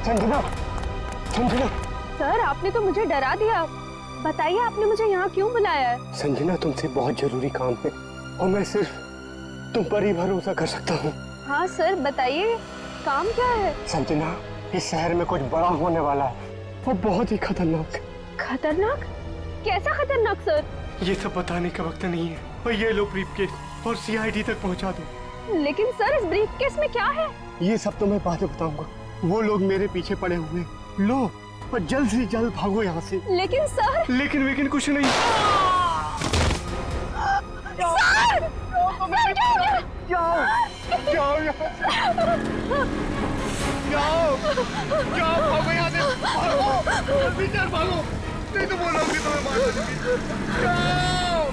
Sanjana, Sanjana. Sir आपने तो मुझे डरा दिया। बताइए आपने मुझे यहाँ क्यों बुलाया है? संजना तुमसे बहुत जरूरी काम है और मैं सिर्फ तुम पर ही भरोसा कर सकता हूँ। हाँ सर बताइए, काम क्या है? संजना, इस शहर में कुछ बड़ा होने वाला है और बहुत ही खतरनाक। खतरनाक? कैसा खतरनाक सर? ये सब बताने का वक्त नहीं है और ये लो ब्रीफकेस और सीआईडी तक पहुंचा दो। लेकिन सर इस ब्रीफकेस में क्या है? ये सब तो मैं बाद में बताऊंगा। वो लोग मेरे पीछे पड़े हुए हैं। लो और जल्द से जल्द भागो यहाँ से। लेकिन सर। लेकिन कुछ नहीं। सर! सर क्या हो गया? जाओ जाओ यहाँ से। जाओ जाओ भागो यहाँ से। भागो जल्दी चल भागो, नहीं तो बोलोगे तुम्हें मार दूंगी। जाओ।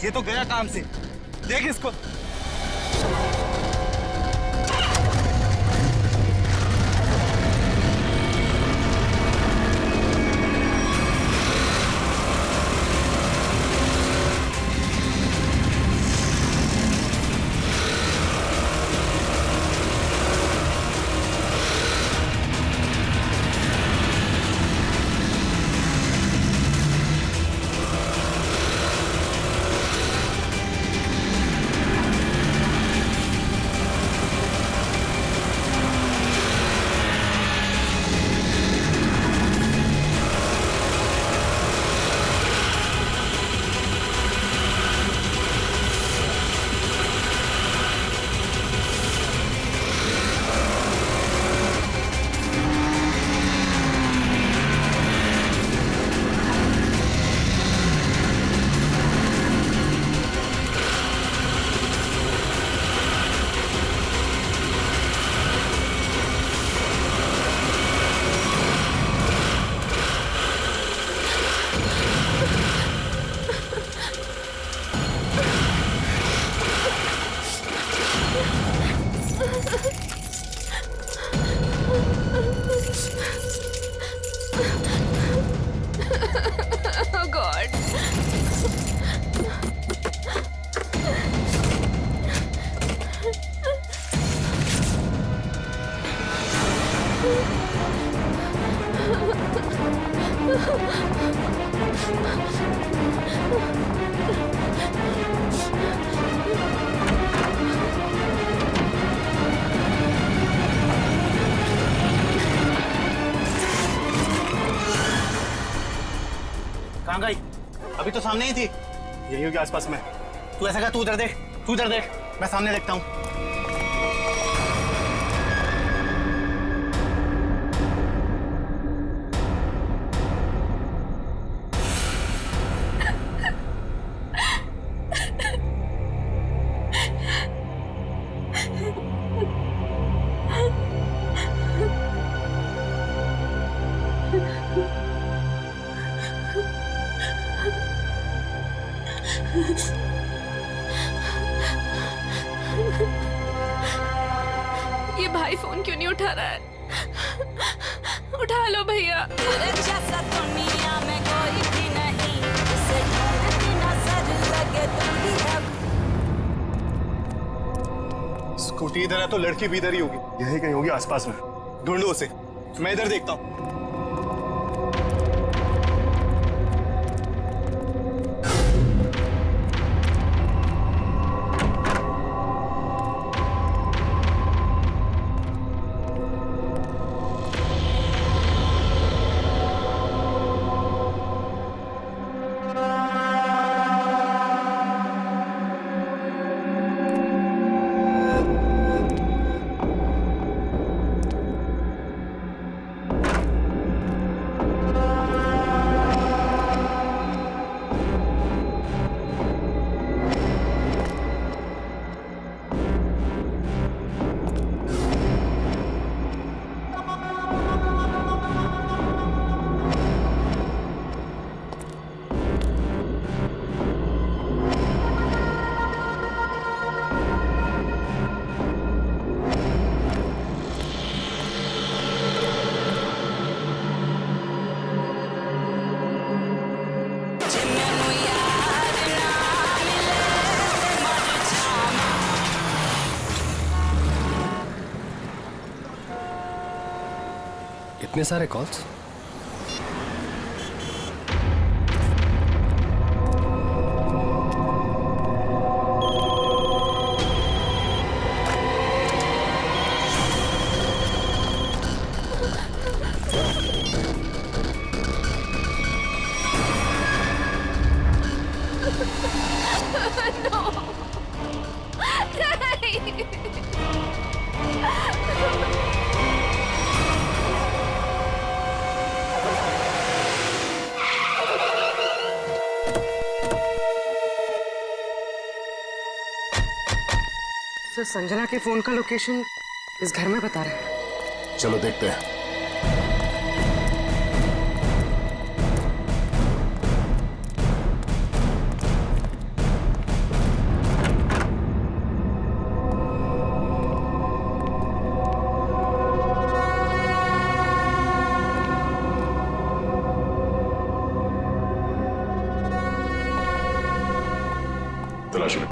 ये तो गया काम से, देख इसको। Oh God! कहाँ गई? अभी तो सामने ही थी। यही होगी आसपास में। तू ऐसा कर, तू उधर देख, तू उधर देख, मैं सामने देखता हूँ। ये भाई फोन क्यों नहीं उठा रहा है? उठा लो भैया। जैसा दुनिया में कोई भी नहीं, उसे ढूंढती नजर लगे तुम ही अब। स्कूटी इधर है तो लड़की भी इधर ही होगी। यही कहीं होगी आसपास में। ढूंढो उसे, मैं इधर देखता हूँ। इतने सारे कॉल्स? सर, संजना के फोन का लोकेशन इस घर में बता रहा है। चलो देखते हैं। तलाश लो।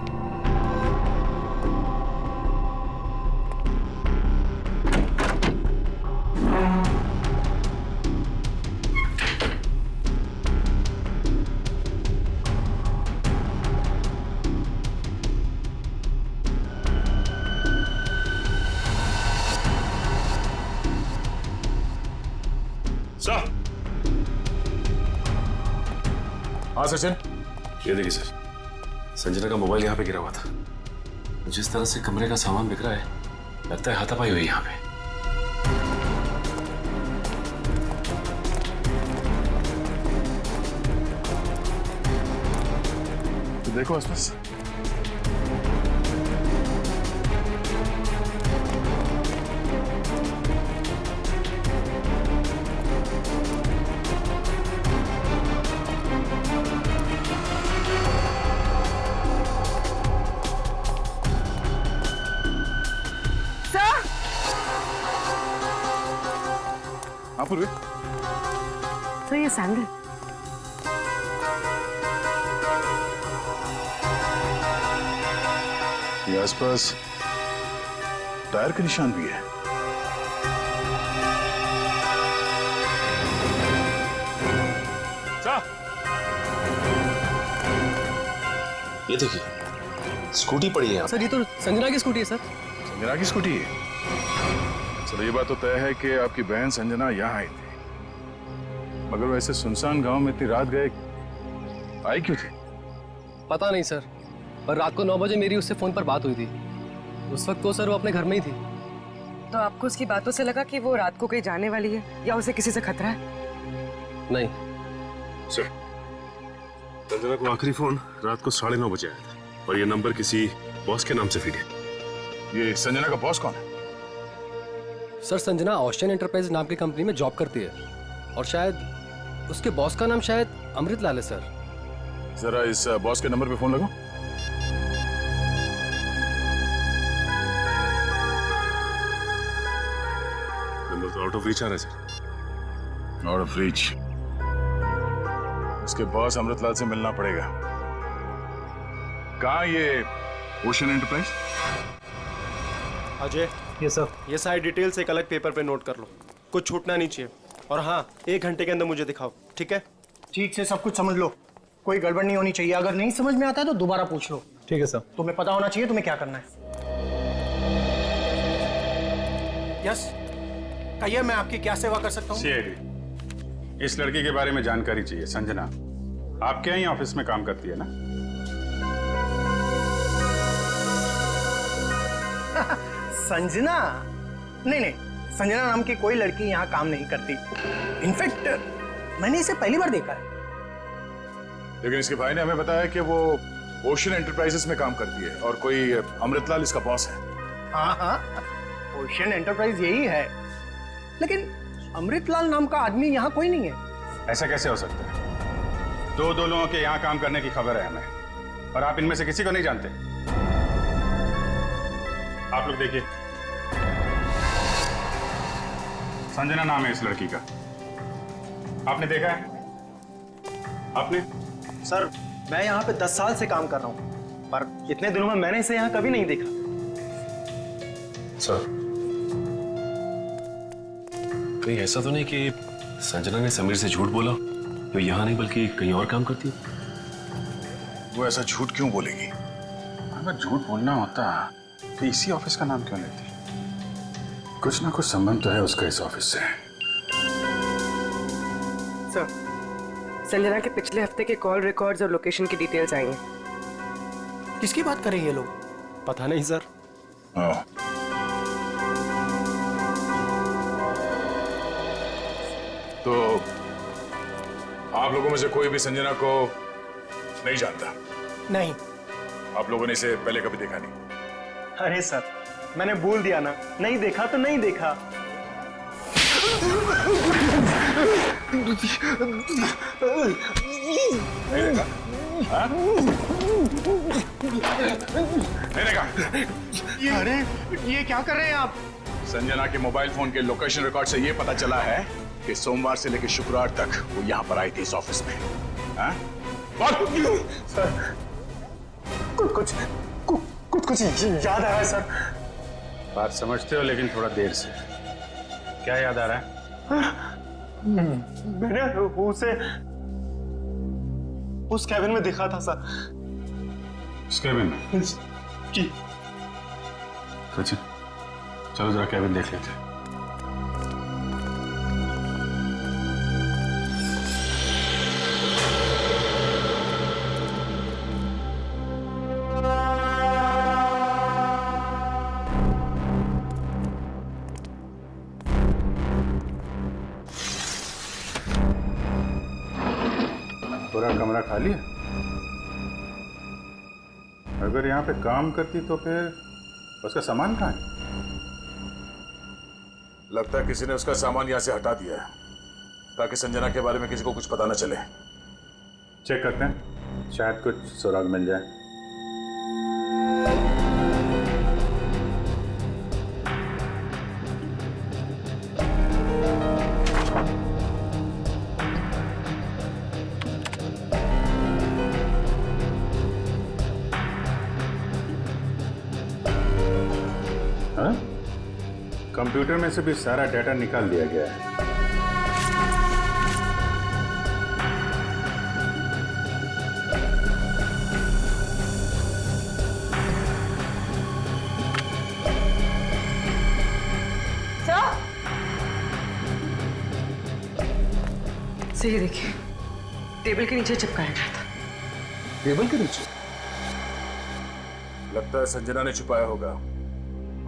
सर। हाँ सचिन। ये देखिए सर, संजना का मोबाइल यहाँ पे गिरा हुआ था। जिस तरह से कमरे का सामान बिखरा है, लगता है हाथापाई हुई यहाँ पे। तो देखो आसपास। हाँ पूर्वी। सर, ये सैंडल। ये आसपास टायर के निशान भी है। ये देखिए, स्कूटी पड़ी है यहाँ। सर, ये तो संजना की स्कूटी है सर। संजना की स्कूटी है? चलो ये बात तो तय है कि आपकी बहन संजना यहाँ आई थी, मगर वैसे सुनसान गांव में इतनी रात गए आई क्यों थी? पता नहीं सर, पर रात को 9 बजे मेरी उससे फोन पर बात हुई थी। उस वक्त तो सर वो अपने घर में ही थी। तो आपको उसकी बातों से लगा कि वो रात को कहीं जाने वाली है या उसे किसी से खतरा है? नहीं सर, संजना को आखिरी फोन रात को 9:30 बजे आया था और ये नंबर किसी बॉस के नाम से फीड है। ये संजना का बॉस कौन है? सर, संजना ओशियन एंटरप्राइज नाम की कंपनी में जॉब करती है और शायद उसके बॉस का नाम शायद अमृतलाल है सर। जरा इस बॉस के नंबर पे फोन लगाओ। नंबर तो आउट ऑफ रीच आ रहा है सर। Out of reach? उसके बॉस अमृतलाल से मिलना पड़ेगा। कहाँ ये ओशियन एंटरप्राइज? अजय, ये सर, ये सारी डिटेल्स एक अलग पेपर पे नोट कर लो, कुछ छूटना नहीं चाहिए। और हाँ, 1 घंटे के अंदर मुझे दिखाओ, ठीक है? ठीक से सब कुछ समझ लो, कोई गड़बड़ नहीं होनी चाहिए। अगर नहीं समझ में आता है तो दोबारा पूछ लो। ठीक है सर। तुम्हें पता होना चाहिए तुम्हें क्या करना है। यस, कहिए मैं आपकी क्या सेवा कर सकता हूँ? सीआईडी, इस लड़की के बारे में जानकारी चाहिए। संजना आपके यहाँ ऑफिस में काम करती है ना? संजना? नहीं नहीं, संजना नाम की कोई लड़की यहाँ काम नहीं करती। इनफैक्ट मैंने इसे पहली बार देखा है। लेकिन इसके भाई ने हमें बताया कि वो ओशियन एंटरप्राइजेस में काम करती है और कोई अमृतलाल इसका बॉस है। हाँ हाँ, ओशियन एंटरप्राइज यही है, लेकिन अमृतलाल नाम का आदमी यहाँ कोई नहीं है। ऐसा कैसे हो सकता है? दो लोगों के यहाँ काम करने की खबर है हमें, और आप इनमें से किसी को नहीं जानते। आप लोग देखिए, संजना नाम है इस लड़की का। आपने देखा है? आपने? सर, मैं यहाँ पे 10 साल से काम कर रहा हूँ, पर इतने दिनों में मैंने इसे यहाँ कभी नहीं देखा। सर, कहीं ऐसा तो नहीं कि संजना ने समीर से झूठ बोला, तो यहाँ नहीं बल्कि कहीं और काम करती है? वो ऐसा झूठ क्यों बोलेगी? अगर झूठ बोलना होता तो इसी ऑफिस का नाम क्यों लेती? कुछ ना कुछ संबंध तो है उसका इस ऑफिस से। सर, संजना के पिछले हफ्ते के कॉल रिकॉर्ड्स और लोकेशन की डिटेल्स आई हैं। किसकी बात कर रहे हैं ये लोग? पता नहीं सर। तो आप लोगों में से कोई भी संजना को नहीं जानता? नहीं। आप लोगों ने इसे पहले कभी देखा नहीं? अरे सर, मैंने बोल दिया ना, नहीं देखा तो नहीं देखा। नहीं देखा? हाँ? नहीं देखा? अरे ये क्या कर रहे हैं आप? संजना के मोबाइल फोन के लोकेशन रिकॉर्ड से ये पता चला है कि सोमवार से लेकर शुक्रवार तक वो यहाँ पर आई थी इस ऑफिस में। हाँ? सर, कुछ याद आ रहा है सर। बात समझते हो लेकिन थोड़ा देर से। क्या याद आ रहा है? मैंने उसे उस कैबिन में देखा था सर। इस कैबिन में? जी। सचिन, चलो जरा कैबिन देख लेते हैं। पूरा कमरा खाली है? अगर यहाँ पे काम करती तो फिर उसका सामान कहाँ है? लगता है किसी ने उसका सामान यहाँ से हटा दिया है ताकि संजना के बारे में किसी को कुछ पता न चले। चेक करते हैं, शायद कुछ सुराग मिल जाए। कंप्यूटर में से भी सारा डाटा निकाल दिया गया है। सही देखिए, टेबल के नीचे चिपकाया गया था। टेबल के नीचे? लगता है संजना ने छुपाया होगा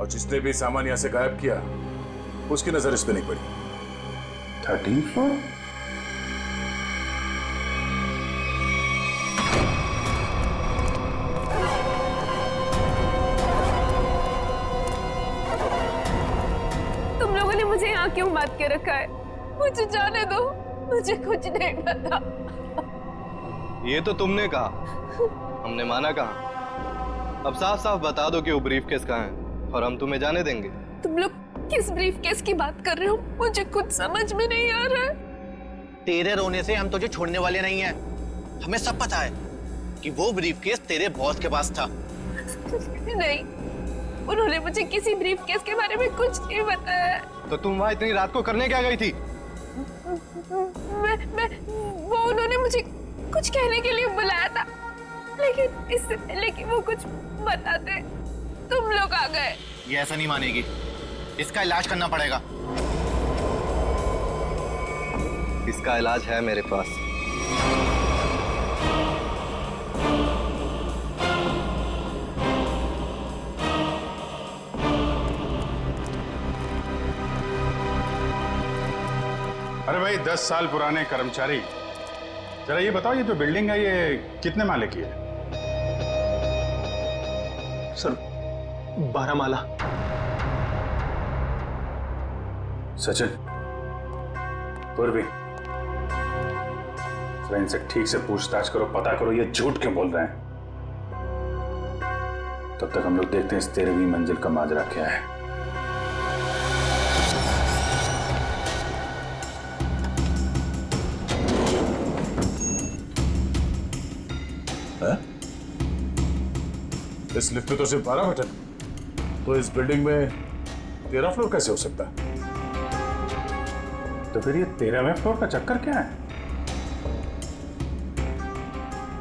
और जिसने भी सामान यहां से गायब किया उसकी नजर इस पे नहीं पड़ी। 13th floor? तुम लोगों ने मुझे यहाँ क्यों बात के रखा है? मुझे जाने दो, मुझे कुछ नहीं पता। ये तो तुमने कहा, हमने माना कहा। अब साफ साफ बता दो कि वो ब्रीफ केस कहाँ है और हम तुम्हें जाने देंगे। तुम लोग किस ब्रीफ केस की बात कर रहे हो? मुझे कुछ समझ में नहीं आ रहा है। तेरे रोने से हम तुझे छोड़ने वाले नहीं हैं। हमें सब पता है कि वो ब्रीफ केस तेरे बॉस के पास था। नहीं, उन्होंने मुझे किसी ब्रीफ केस के बारे में कुछ नहीं बताया। तो तुम वहां इतनी रात को करने क्या गई थी? वो उन्होंने मुझे कुछ कहने के लिए बुलाया था, लेकिन इससे पहले कि वो कुछ बताते तुम लोग आ गए। ये ऐसा नहीं मानेगी, इसका इलाज करना पड़ेगा। इसका इलाज है मेरे पास। अरे भाई 10 साल पुराने कर्मचारी, जरा ये बताओ, ये जो बिल्डिंग है ये कितने माले की है? सर 12 माला। सचिन, पूर्वी, जरा इनसे ठीक से पूछताछ करो, पता करो ये झूठ क्यों बोल रहे हैं। तब तक हम लोग देखते हैं इस 13वीं मंजिल का माजरा क्या है। इस लिफ्ट में तो सिर्फ 12 बटन, तो इस बिल्डिंग में 13 फ्लोर कैसे हो सकता है? तो फिर ये 13वें फ्लोर का चक्कर क्या है?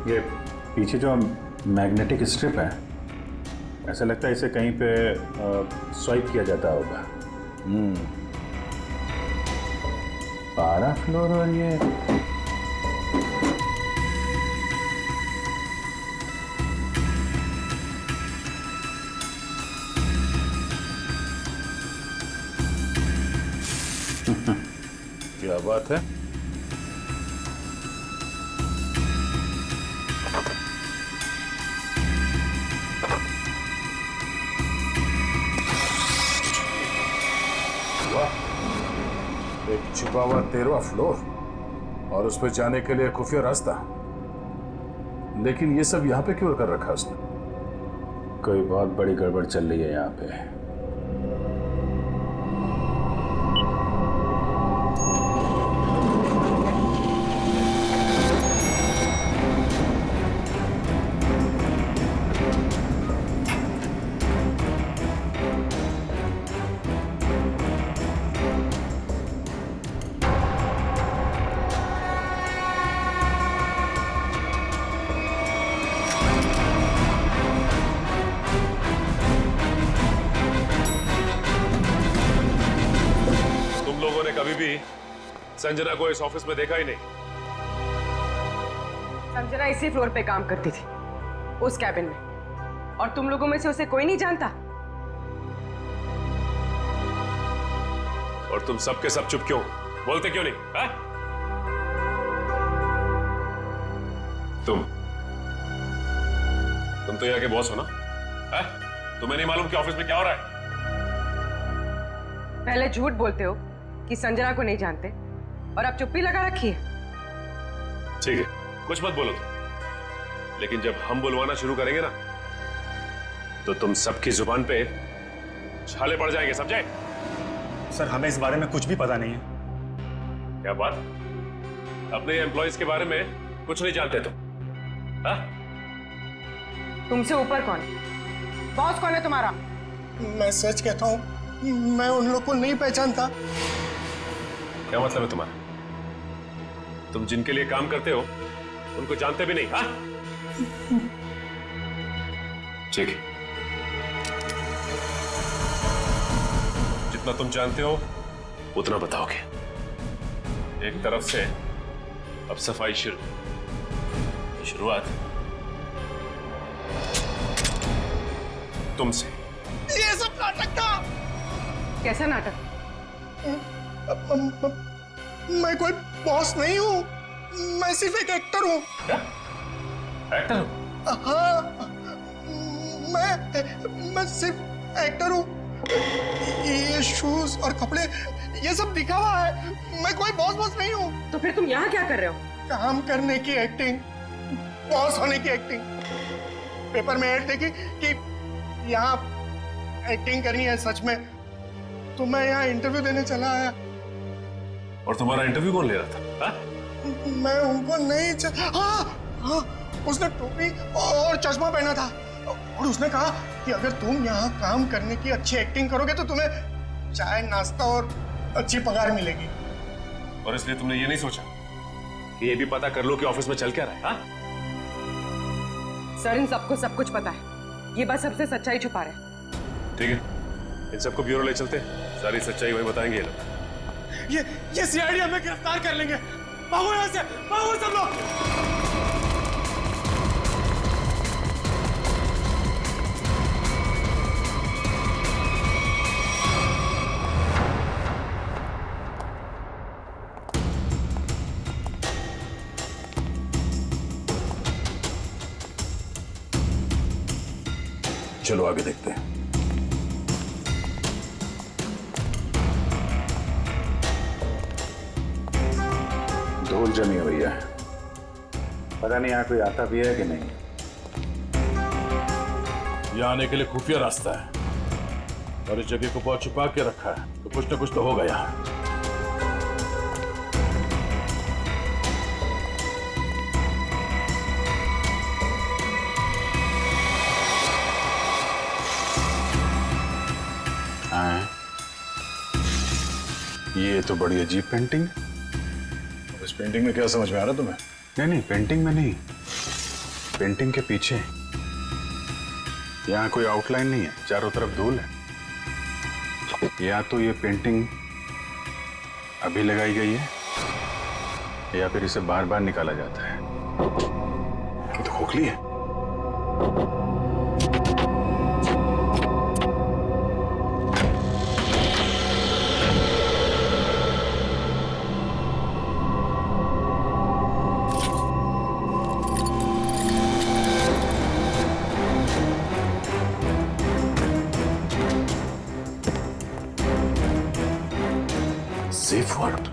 ये पीछे जो मैग्नेटिक स्ट्रिप है, ऐसा लगता है इसे कहीं पे स्वाइप किया जाता होगा। 12 फ्लोर और ये क्या बात है? एक छुपा हुआ 13वां फ्लोर और उस पर जाने के लिए खुफिया रास्ता। लेकिन ये सब यहाँ पे क्यों कर रखा उसने? कोई बहुत बड़ी गड़बड़ चल रही है यहाँ पे। कभी भी संजना को इस ऑफिस में देखा ही नहीं। संजना इसी फ्लोर पे काम करती थी, उस कैबिन में, और तुम लोगों में से उसे कोई नहीं जानता। और तुम सब के सब चुप क्यों? बोलते क्यों नहीं? हा? तुम तो यहाँ के बॉस हो ना? हा? तुम्हें नहीं मालूम कि ऑफिस में क्या हो रहा है? पहले झूठ बोलते हो कि संजना को नहीं जानते, और अब चुप्पी लगा रखी है। ठीक है, कुछ मत बोलो तुम। लेकिन जब हम बुलवाना शुरू करेंगे ना, तो तुम सबकी जुबान पे छाले पड़ जाएंगे, समझे? सर, हमें इस बारे में कुछ भी पता नहीं है। क्या बात? अपने एम्प्लॉइज के बारे में कुछ नहीं जानते तुम? हाँ? तुमसे ऊपर कौन? बॉस कौन है तुम्हारा? मैं सच कहता हूँ, मैं उन लोग को नहीं पहचानता। क्या मतलब है तुम्हारा? तुम जिनके लिए काम करते हो उनको जानते भी नहीं? हाँ? ठीक है, जितना तुम जानते हो उतना बताओगे। एक तरफ से अब सफाई शुरुआत तुमसे। ये सब नाटक था। कैसा नाटक? मैं कोई बॉस नहीं हूँ, मैं सिर्फ एक एक्टर हूँ। क्या? एक्टर हो? हाँ, मैं सिर्फ एक्टर हूँ। ये शूज और कपड़े ये सब दिखा हुआ है, मैं कोई बॉस नहीं हूँ। तो फिर तुम यहाँ क्या कर रहे हो? काम करने की एक्टिंग, बॉस होने की एक्टिंग। पेपर में ऐड देखी कि यहाँ एक्टिंग करनी है सच में, तो मैं यहाँ इंटरव्यू देने चला आया। और तुम्हारा इंटरव्यू कौन ले रहा था? हा? मैं उनको नहीं हाँ, उसने टोपी और चश्मा पहना था, और उसने कहा कि अगर तुम यहाँ काम करने की अच्छी एक्टिंग करोगे तो तुम्हें चाय, नाश्ता और अच्छी पगार मिलेगी। और इसलिए तुमने ये नहीं सोचा कि ये भी पता कर लो कि ऑफिस में चल क्या रहा है? हा? सर, इन सबको सब कुछ पता है, ये बस सबसे सच्चाई छुपा रहे हैं। ठीक है, इन सबको ब्यूरो ले चलते हैं, सारी सच्चाई वही बताएंगे ये लोग। ये सीआईडी हमें गिरफ्तार कर लेंगे। भागो यहाँ से, भागो सब लोग। चलो आगे देखते हैं। धूल जमी हुई है, पता नहीं यहाँ कोई आता भी है कि नहीं। यहाँ आने के लिए खुफिया रास्ता है, और इस जगह को बहुत छुपा के रखा है, तो कुछ ना कुछ तो होगा यहाँ। ये तो बड़ी अजीब पेंटिंग है। इस पेंटिंग में क्या समझ में आ रहा तुम्हें? नहीं नहीं, पेंटिंग में नहीं, पेंटिंग के पीछे। यहाँ कोई आउटलाइन नहीं है, चारों तरफ धूल है। या तो ये पेंटिंग अभी लगाई गई है या फिर इसे बार बार निकाला जाता है। ये तो खोखली है। Safe word.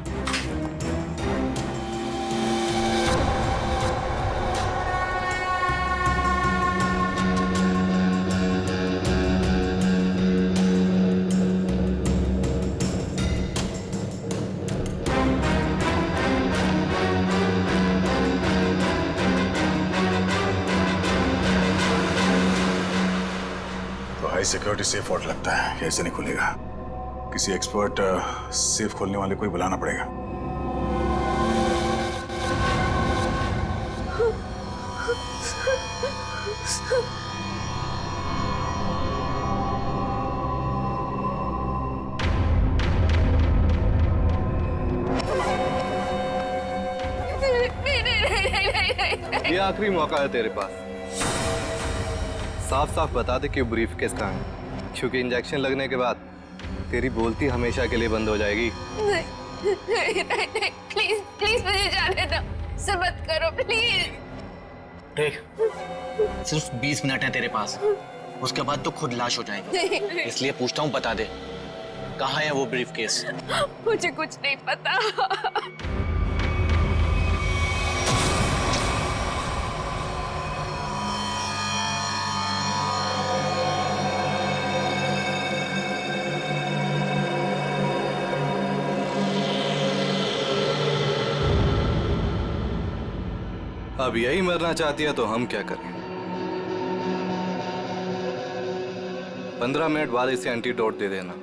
तो हाई सिक्योरिटी सेफ वर्ड लगता है, कैसे नहीं खुलेगा? किसी एक्सपर्ट सेफ खोलने वाले को ही बुलाना पड़ेगा। ये आखिरी मौका है तेरे पास। साफ साफ बता दे कि ब्रीफ केस कहाँ है, क्योंकि इंजेक्शन लगने के बाद तेरी बोलती हमेशा के लिए बंद हो जाएगी। नहीं, प्लीज प्लीज मुझे जाने दो, ऐसा मत करो प्लीज। देख, सिर्फ 20 मिनट है तेरे पास, उसके बाद तो खुद लाश हो जाएगी। इसलिए पूछता हूँ, बता दे कहाँ है वो ब्रीफ केस? मुझे कुछ नहीं पता। अब यही मरना चाहती है तो हम क्या करें? 15 मिनट बाद इसे एंटीडोट दे देना,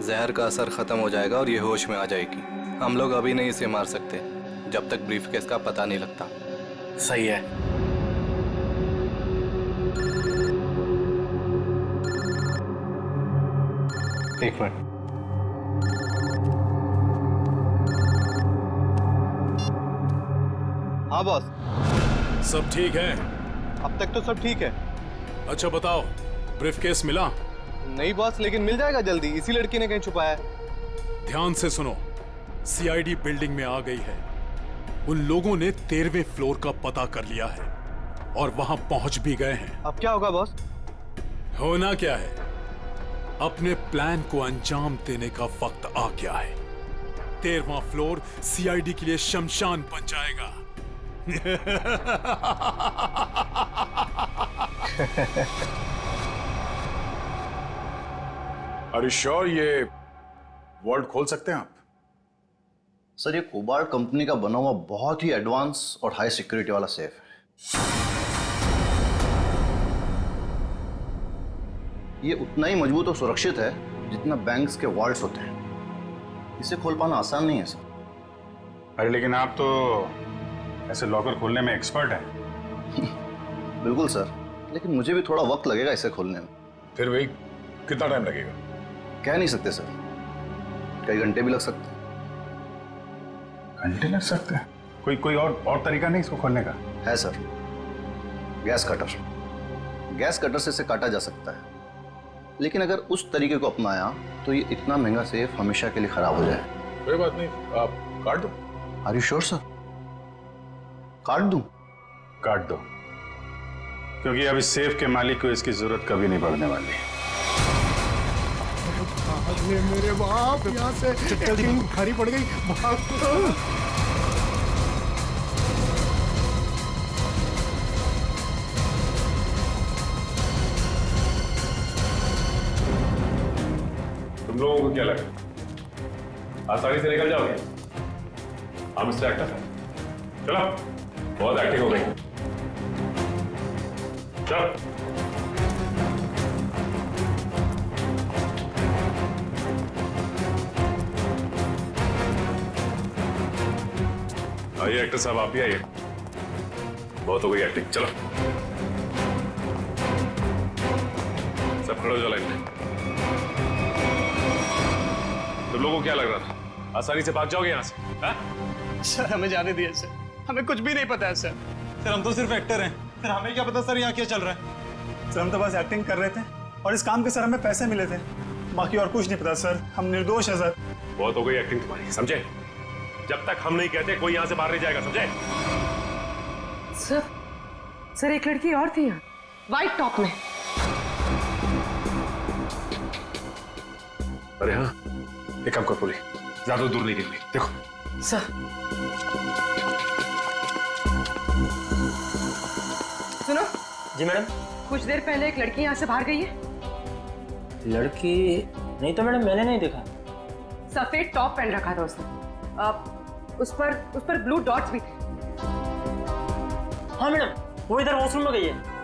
जहर का असर खत्म हो जाएगा और ये होश में आ जाएगी। हम लोग अभी नहीं इसे मार सकते जब तक ब्रीफकेस का पता नहीं लगता। सही है। एक मिनट। हाँ बॉस। सब ठीक है? अब तक तो सब ठीक है। अच्छा बताओ, ब्रीफकेस मिला? नहीं बॉस, लेकिन मिल जाएगा जल्दी, इसी लड़की ने कहीं छुपाया है। ध्यान से सुनो, सीआईडी बिल्डिंग में आ गई है। उन लोगों ने 13वें फ्लोर का पता कर लिया है और वहां पहुंच भी गए हैं। अब क्या होगा बॉस? होना क्या है, अपने प्लान को अंजाम देने का वक्त आ गया है। 13वां फ्लोर सीआईडी के लिए शमशान बन जाएगा। Are you sure ये वर्ल्ड खोल सकते हैं आप? सर, ये कोबाल्ट कंपनी का बना हुआ बहुत ही एडवांस और हाई सिक्योरिटी वाला सेफ है। ये उतना ही मजबूत और सुरक्षित है जितना बैंक्स के वॉल्ट्स होते हैं। इसे खोल पाना आसान नहीं है सर। अरे लेकिन आप तो ऐसे लॉकर खोलने में एक्सपर्ट हैं। बिल्कुल सर, लेकिन मुझे भी थोड़ा वक्त लगेगा इसे खोलने में। फिर वही कितना टाइम लगेगा? कह नहीं सकते सर, कई घंटे भी लग सकते हैं। घंटे लग सकते हैं? कोई और तरीका नहीं इसको खोलने का? है sir, gas cutter. Gas cutter से इसे काटा जा सकता है, लेकिन अगर उस तरीके को अपनाया तो ये इतना महंगा सेफ हमेशा के लिए खराब हो जाए। कोई बात नहीं, आप काट दो। Are you sure sir? काट दूं? काट दो, क्योंकि अब इस सेफ के मालिक को इसकी जरूरत कभी नहीं पड़ने वाली। मेरे बाप, यहाँ से भारी पड़ गई। तुम लोगों को क्या लगा आसानी से निकल जाओगे? हम मिस्टर एक्टर, चलो, बहुत एक्टिंग हो गई। चलो। आइए एक्टर साहब, आप भी आइए। बहुत हो गई एक्टिंग, चलो सब खड़े हो जाओ लाइन में। तुम लोगों को क्या लग रहा था आसानी से भाग जाओगे यहाँ से? हा? सर हमें जाने दिए सर, हमें कुछ भी नहीं पता है सर। सर हम तो सिर्फ एक्टर हैं सर, हमें क्या पता सर यहाँ क्या चल रहा है। सर हम तो बस एक्टिंग कर रहे थे और इस काम के सर हमें पैसे मिले थे, बाकी और कुछ नहीं पता सर। हम निर्दोष है सर। बहुत हो गई एक्टिंग तुम्हारी, समझे? जब तक हम नहीं कहते कोई यहाँ से बाहर नहीं जाएगा, समझे? सर एक लड़की और थी यहाँ, व्हाइट टॉप में। अरे हाँ, एक काम कर पूरी, ज्यादा दूर नहीं गिर, देखो। सर सुनो। जी मैडम। कुछ देर पहले एक लड़की यहाँ से बाहर गई है। लड़की नहीं तो मैडम, मैंने नहीं देखा। सफेद टॉप पहन रखा था उसने, उस पर ब्लू डॉट्स भी थे। हाँ मैडम, वो इधर वॉशरूम में गई है।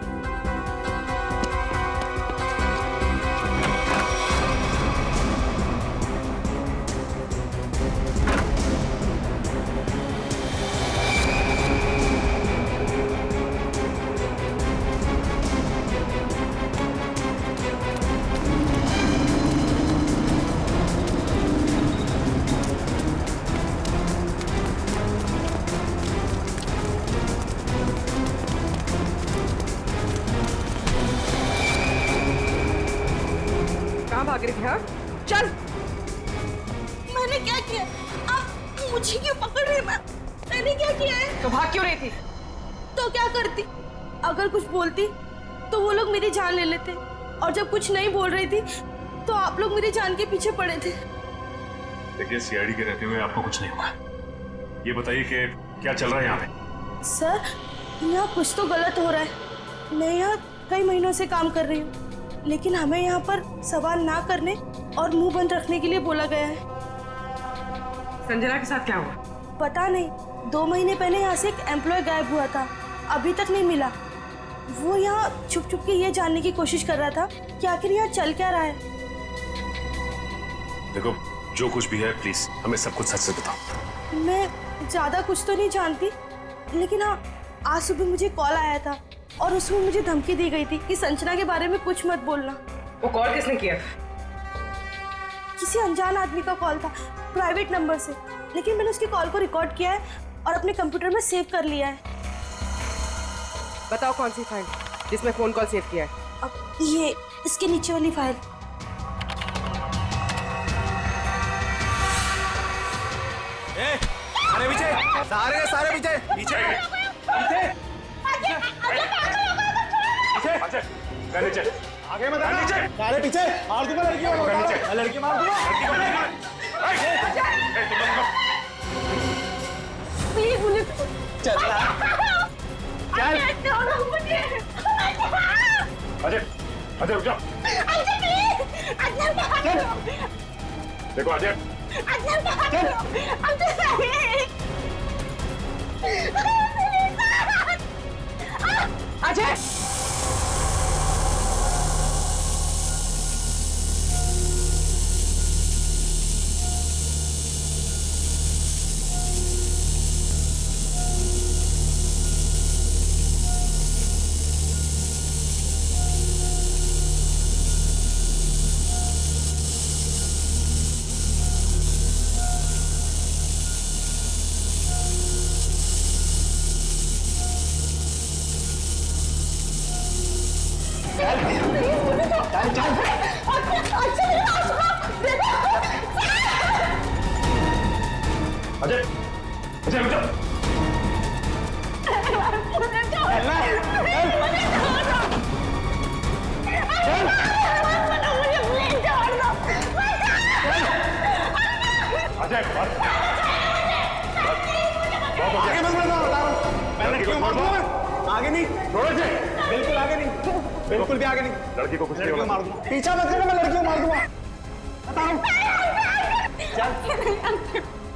भाग रही थी? हाँ चल। मैंने क्या किया? आप मुझे क्यों पकड़ रहे हैं? मैंने क्या किया है? तो भाग क्यों रही थी? तो क्या करती? अगर कुछ बोलती तो वो लोग मेरी जान ले लेते, और जब कुछ नहीं बोल रही थी तो आप लोग मेरी जान के पीछे पड़े थे। देखिए सीआईडी के रहते हुए आपको कुछ नहीं होगा। ये बताइए कि क्या चल रहा है यहाँ पे? सर यहाँ कुछ तो गलत हो रहा है। मैं यहाँ कई महीनों से काम कर रही हूँ, लेकिन हमें यहाँ पर सवाल ना करने और मुंह बंद रखने के लिए बोला गया है। संजना के साथ क्या हुआ? पता नहीं, 2 महीने पहले यहाँ से एक एम्प्लॉय गायब हुआ था, अभी तक नहीं मिला। वो यहाँ छुप छुप के ये जानने की कोशिश कर रहा था कि आखिर यहाँ चल क्या रहा है। देखो जो कुछ भी है प्लीज हमें सब कुछ सच से बताओ। मैं ज्यादा कुछ तो नहीं जानती, लेकिन हाँ आज सुबह मुझे कॉल आया था और उसमें मुझे धमकी दी गई थी कि संजना के बारे में कुछ मत बोलना। वो कॉल किसने किया? किसी अनजान आदमी का कॉल था, प्राइवेट नंबर से, लेकिन मैंने उसकी कॉल को रिकॉर्ड किया है और अपने कंप्यूटर में सेव कर लिया है। बताओ कौन सी फाइल जिसमें फोन कॉल सेव किया है? अब ये इसके नीचे वाली फाइल। अरे पीछे, सारे पीछे पीछे नीचे आगे मत आना, नीचे सारे पीछे। मार दूंगा लड़की को, लड़की मार दूंगा। प्लीज मुझे चल अजय अजय रुक जाओ। देखो अजय अजय अजय अजय रुक जाओ। अजय आगे मत बढ़ो, बता रहा हूं। मैं लड़की को मार दूंगा। आगे नहीं, थोड़ा से बिल्कुल आगे नहीं, बिल्कुल भी आगे नहीं। लड़की को कुछ नहीं होगा। मार दूंगा, पीछा मत करना, मैं लड़की को मार दूंगा, बता रहा हूं।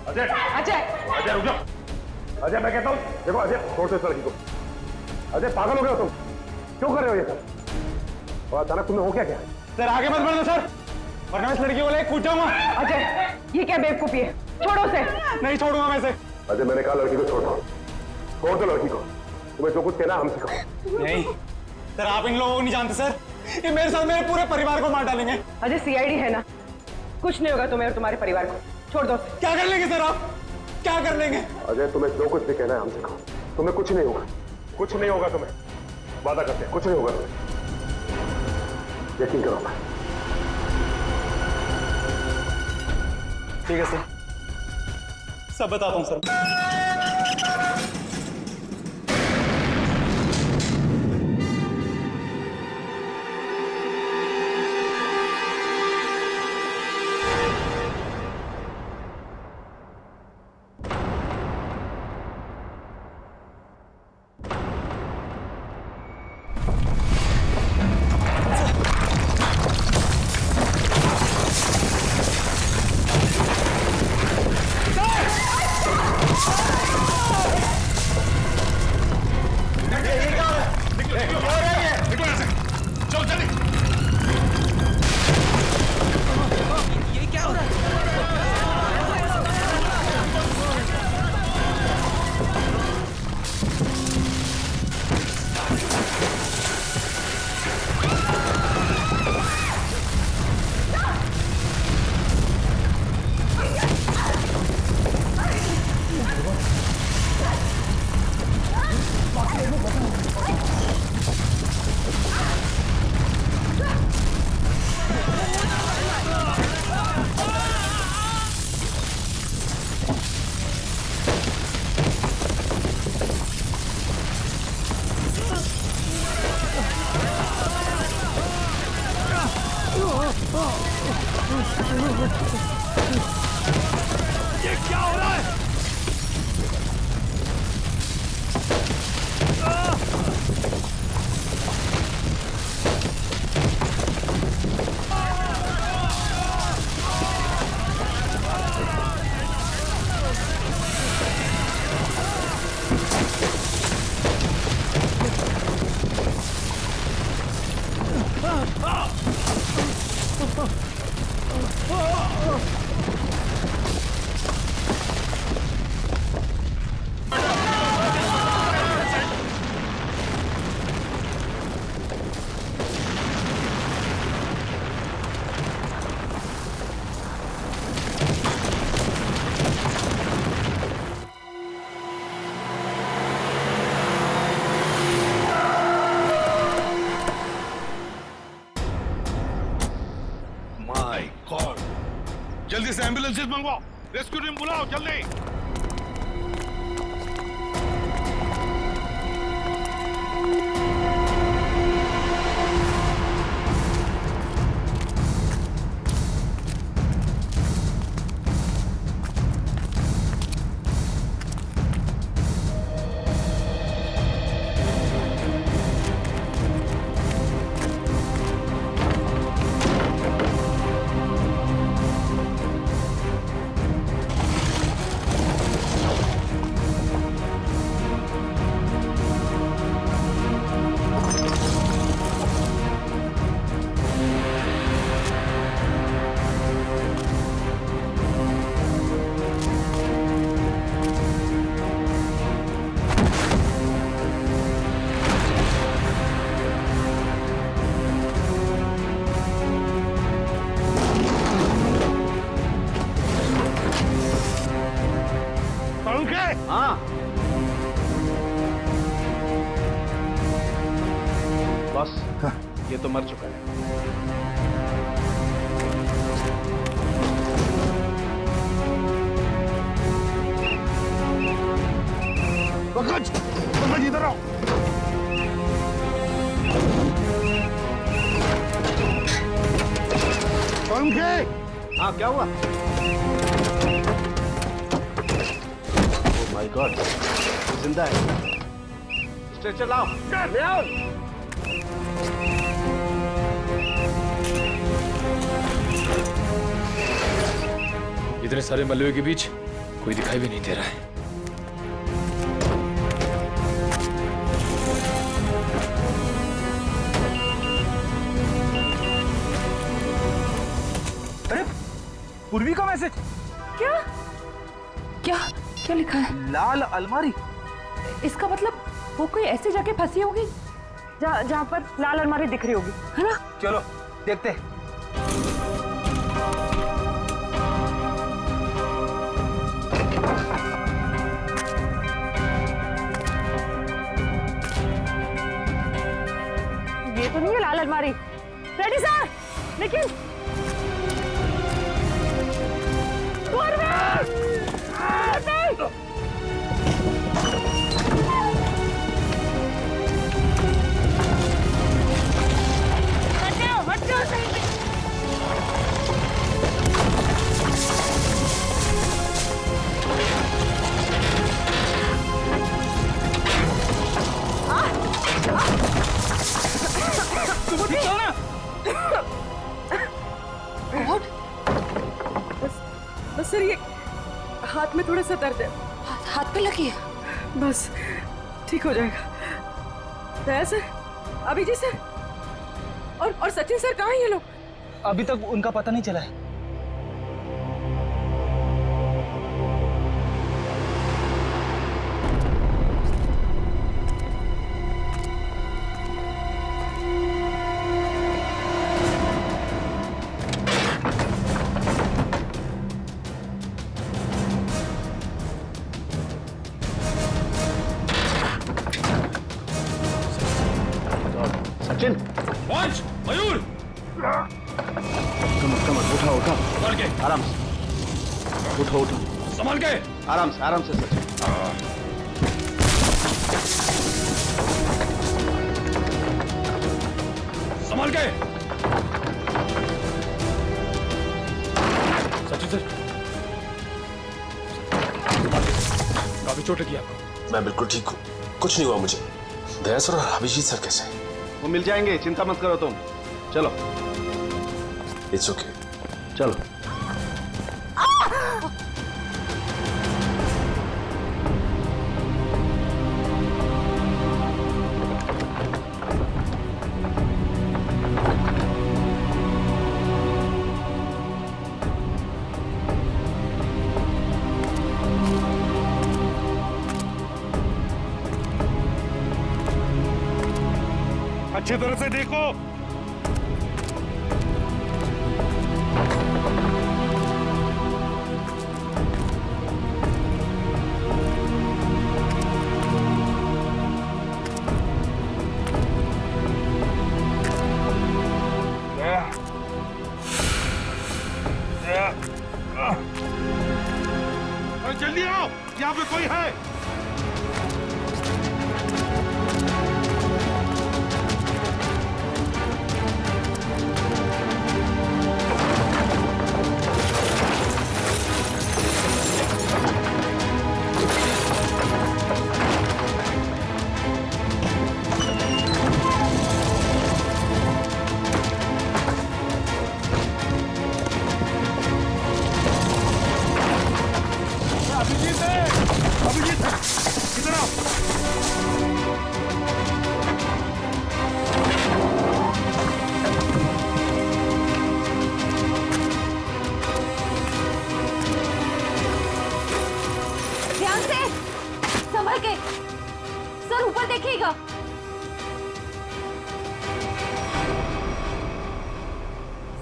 अजय अजय अजय रुक जाओ। अजय मैं कहता हूँ देखो अजय छोड़ दो इस लड़की को। अजय पागल हो गए हो तुम, क्यों कर रहे हो ये सब? और अचानक तुम्हें हो क्या है? सर आगे मत बढ़ना सर, वरना इस लड़की को लेकर कूद जाऊंगा। अजय ये क्या बेवकूफी है? छोड़ो उसे। नहीं छोड़ूंगा मैं इसे। अजय मैंने कहा लड़की को छोड़ दो, छोड़ दो लड़की को। तुम्हें जो कुछ कहना हमसे कहो। नहीं सर, आप इन लोगों को नहीं जानते सर, ये मेरे साथ मेरे पूरे परिवार को मार डालेंगे। अजय सीआईडी है ना, कुछ नहीं होगा तुम्हें और तुम्हारे परिवार को, छोड़ दो। क्या कर लेंगे सर आप, क्या कर लेंगे? अजय तुम्हें जो कुछ भी कहना है हमसे कहो, तुम्हें कुछ नहीं होगा, कुछ नहीं होगा तुम्हें, वादा करते हैं कुछ नहीं होगा तुम्हें, यकीन करो। ठीक है सर, सब बताता हूँ सर। ये क्या हो रहा है? जल्दी से एम्बुलेंसेस मंगवाओ, रेस्क्यू टीम बुलाओ जल्दी। हाँ बस ये तो मर चुका है। पंकज, पंकज इधर आओ। पंकज, हाँ क्या हुआ? माय गॉड, जिंदा है। स्ट्रेचर लाओ, ले आओ। इतने सारे मलबे के बीच कोई दिखाई भी नहीं दे रहा है। अरे पूर्वी का मैसेज। क्या क्या लिखा है? लाल अलमारी। इसका मतलब वो कोई ऐसी जगह फंसी होगी जहाँ पर लाल अलमारी दिख रही होगी, है ना? चलो देखते हैं। ये तो नहीं है लाल अलमारी। रेडी सर, लेकिन बस सर, ये हाथ में थोड़ा सा दर्द है। हाथ पे लगी है? बस ठीक हो जाएगा। दया सर, अभिजीत सर और सचिन सर कहाँ हैं ये लोग? अभी तक उनका पता नहीं चला है। सचिन, पहुंच मयूर। कमर उठा उठा, संभाल के, आराम से उठो उठो, संभाल के, आराम से सचिन। संभाल के। सचिन सर, काफी चोट लगी आपको। मैं बिल्कुल ठीक हूँ, कुछ नहीं हुआ मुझे। दया सर और अभिजीत सर कैसे हैं? वो मिल जाएंगे, चिंता मत करो तुम। चलो। It's okay. चलो। अच्छी तरह से देखो। जल्दी आओ, यहाँ पे कोई है। अभिजीत इधर आओ। ध्यान से, संभल के। सर ऊपर देखिएगा।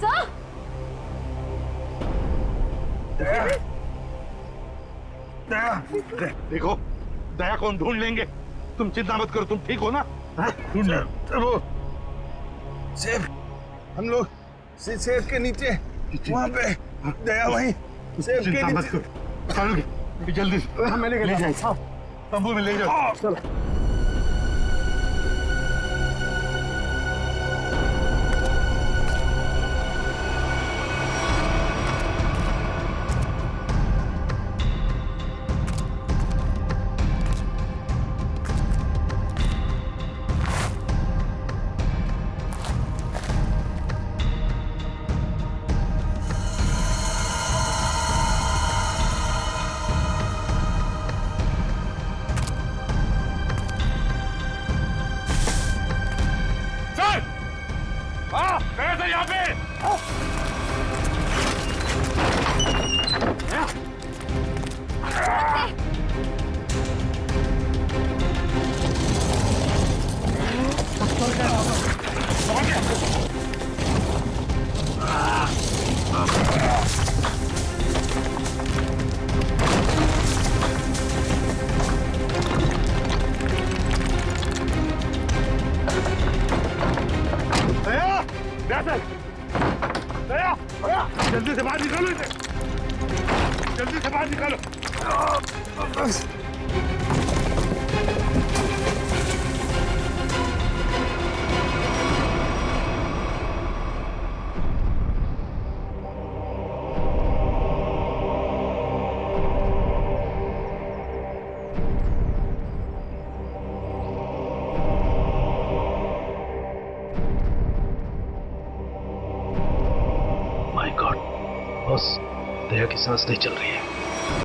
सर देखो, दया को हम ढूंढ लेंगे, तुम चिंता मत करो। तुम ठीक हो ना? ढूंढ वो सेब, हम लोग सेब के नीचे वहाँ पे दया वहीं सेब के नीचे। चलो जल्दी मैंने ले जाए, तंबू में ले जाओ। चलो। से बाहर निकालो। माय गॉड बॉस, दया की सांस नहीं चल रही है।